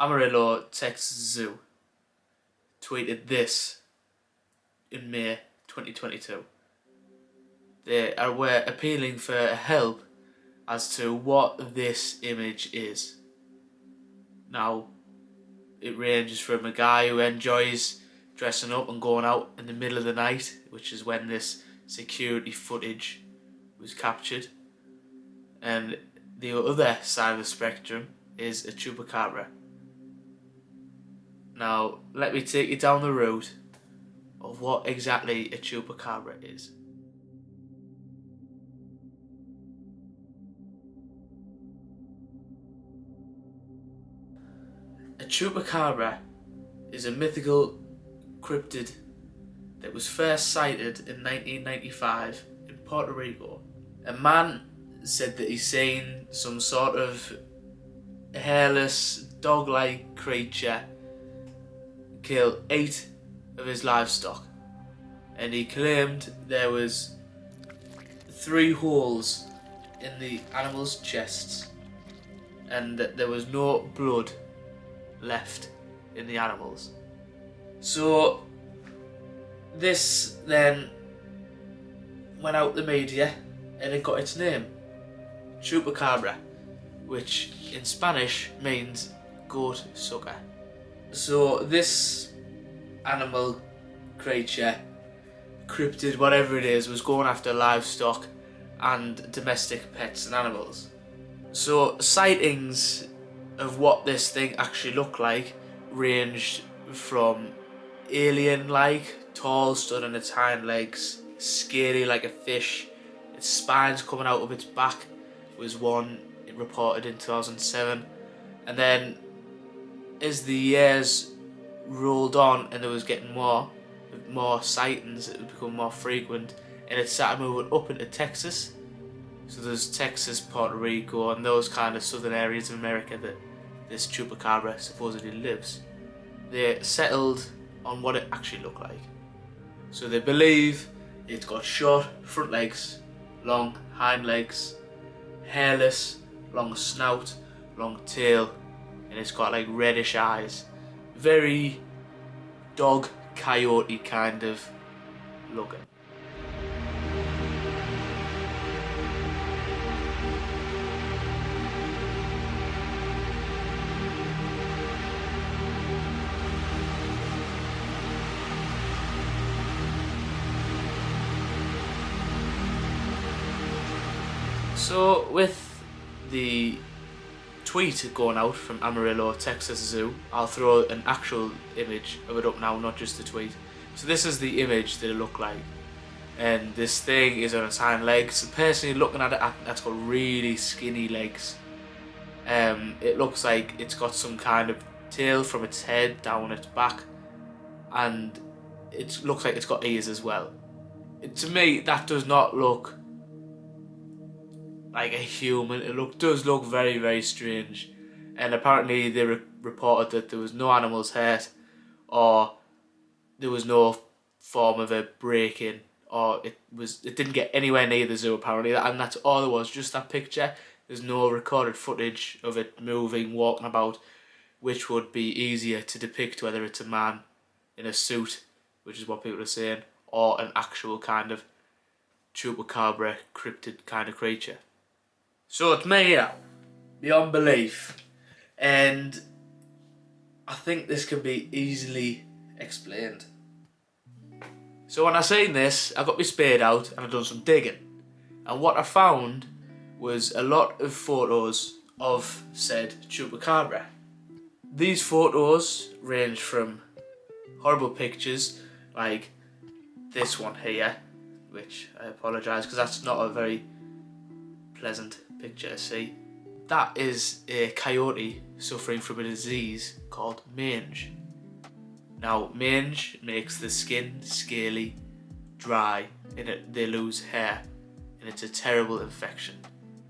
Amarillo, Texas Zoo tweeted this in May 2022. They were appealing for help as to what this image is. Now, it ranges from a guy who enjoys dressing up and going out in the middle of the night, which is when this security footage was captured, and the other side of the spectrum is a Chupacabra. Now, let me take you down the route of what exactly a Chupacabra is. A Chupacabra is a mythical cryptid that was first sighted in 1995 in Puerto Rico. A man said that he's seen some sort of hairless, dog-like creature kill 8 of his livestock, and he claimed there was 3 holes in the animals' chests and that there was no blood left in the animals. So this then went out the media and it got its name, Chupacabra, which in Spanish means goat sucker. So this animal creature, cryptid, whatever it is, was going after livestock and domestic pets and animals. So sightings of what this thing actually looked like ranged from alien-like, tall, stood on its hind legs, scary like a fish, its spines coming out of its back was one it reported in 2007, and then as the years rolled on and there was getting more sightings, it would become more frequent, and it started moving up into Texas. So there's Texas, Puerto Rico, and those kind of southern areas of America that this Chupacabra supposedly lives. They settled on what it actually looked like. So they believe it's got short front legs, long hind legs, hairless, long snout, long tail, and it's got like reddish eyes. Very dog coyote kind of looking. So with the tweet going out from Amarillo, Texas Zoo, I'll throw an actual image of it up now, not just the tweet. So this is the image that it looked like, and this thing is on its hind legs. Personally, looking at it, that's got really skinny legs. It looks like it's got some kind of tail from its head down its back, and it looks like it's got ears as well. To me, that does not look like a human. It does look very, very strange, and apparently they reported that there was no animals hurt, or there was no form of a break-in, or it didn't get anywhere near the zoo apparently, and that's all there was, just that picture. There's no recorded footage of it moving, walking about, which would be easier to depict whether it's a man in a suit, which is what people are saying, or an actual kind of Chupacabra cryptid kind of creature. So it's made up beyond belief, and I think this can be easily explained. So when I seen this, I got my spade out and I done some digging, and what I found was a lot of photos of said Chupacabra. These photos range from horrible pictures like this one here, which I apologise because that's not a very pleasant picture to see. That is a coyote suffering from a disease called mange. Now, mange makes the skin scaly, dry, and they lose hair, and it's a terrible infection,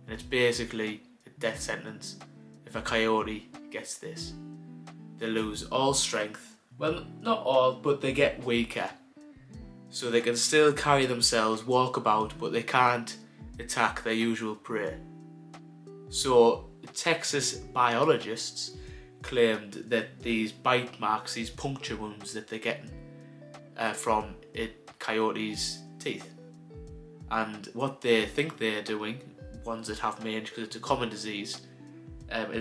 and it's basically a death sentence if a coyote gets this. They lose all strength, well, not all, but they get weaker, so they can still carry themselves, walk about, but they can't attack their usual prey. So Texas biologists claimed that these bite marks, these puncture wounds that they're getting from a coyote's teeth. And what they think they're doing, ones that have mange, because it's a common disease,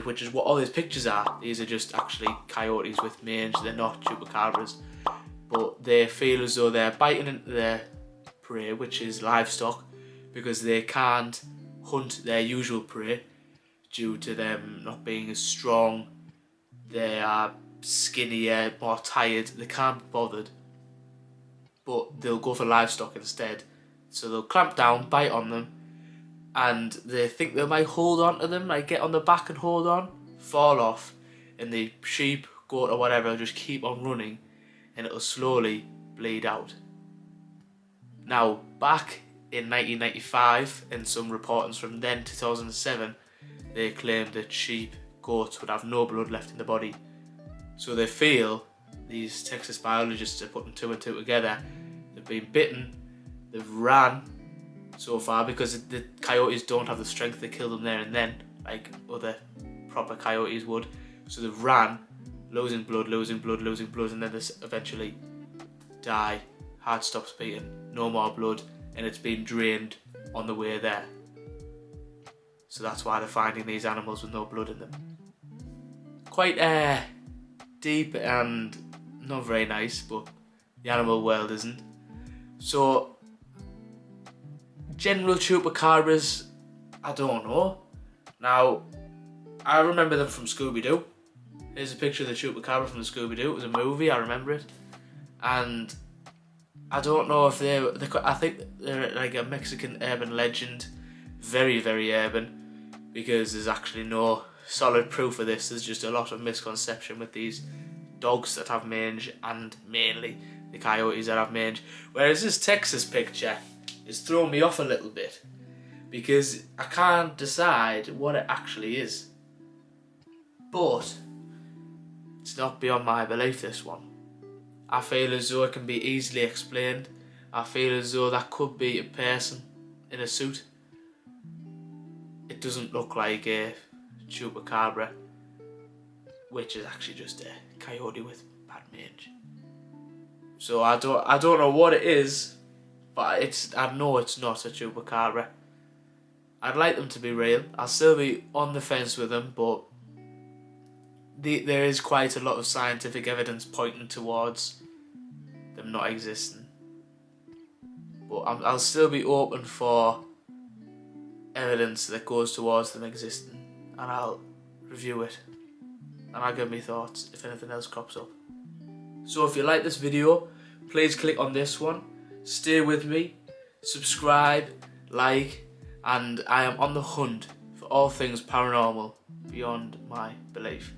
which is what all these pictures are. These are just actually coyotes with mange, they're not chupacabras. But they feel as though they're biting into their prey, which is livestock, because they can't hunt their usual prey due to them not being as strong. They are skinnier, more tired, they can't be bothered. But they'll go for livestock instead. So they'll clamp down, bite on them, and they think they might hold on to them, like get on the back and hold on, fall off, and the sheep, goat or whatever will just keep on running, and it'll slowly bleed out. Now, back in 1995, and some reportings from then, 2007, they claimed that sheep, goats would have no blood left in the body. So they feel, these Texas biologists are putting two and two together, they've been bitten, they've ran so far, because the coyotes don't have the strength to kill them there and then, like other proper coyotes would. So they've ran, losing blood, and then they eventually die. Heart stops beating, no more blood, and it's been drained on the way there. So that's why they're finding these animals with no blood in them. Quite deep and not very nice, but the animal world isn't. So, general chupacabras, I don't know. Now, I remember them from Scooby-Doo. Here's a picture of the chupacabra from the Scooby-Doo. It was a movie, I remember it. And I don't know if I think they're like a Mexican urban legend. Very, very urban. Because there's actually no solid proof of this. There's just a lot of misconception with these dogs that have mange, and mainly the coyotes that have mange. Whereas this Texas picture is throwing me off a little bit, because I can't decide what it actually is. But it's not beyond my belief, this one. I feel as though it can be easily explained. I feel as though that could be a person in a suit. It doesn't look like a chupacabra, which is actually just a coyote with bad mange. So I don't know what it is, but I know it's not a chupacabra. I'd like them to be real. I'll still be on the fence with them, but there is quite a lot of scientific evidence pointing towards them not existing. But I'll still be open for evidence that goes towards them existing, and I'll review it, and I'll give me thoughts if anything else crops up. So if you like this video, please click on this one, stay with me, subscribe, like, and I am on the hunt for all things paranormal beyond my belief.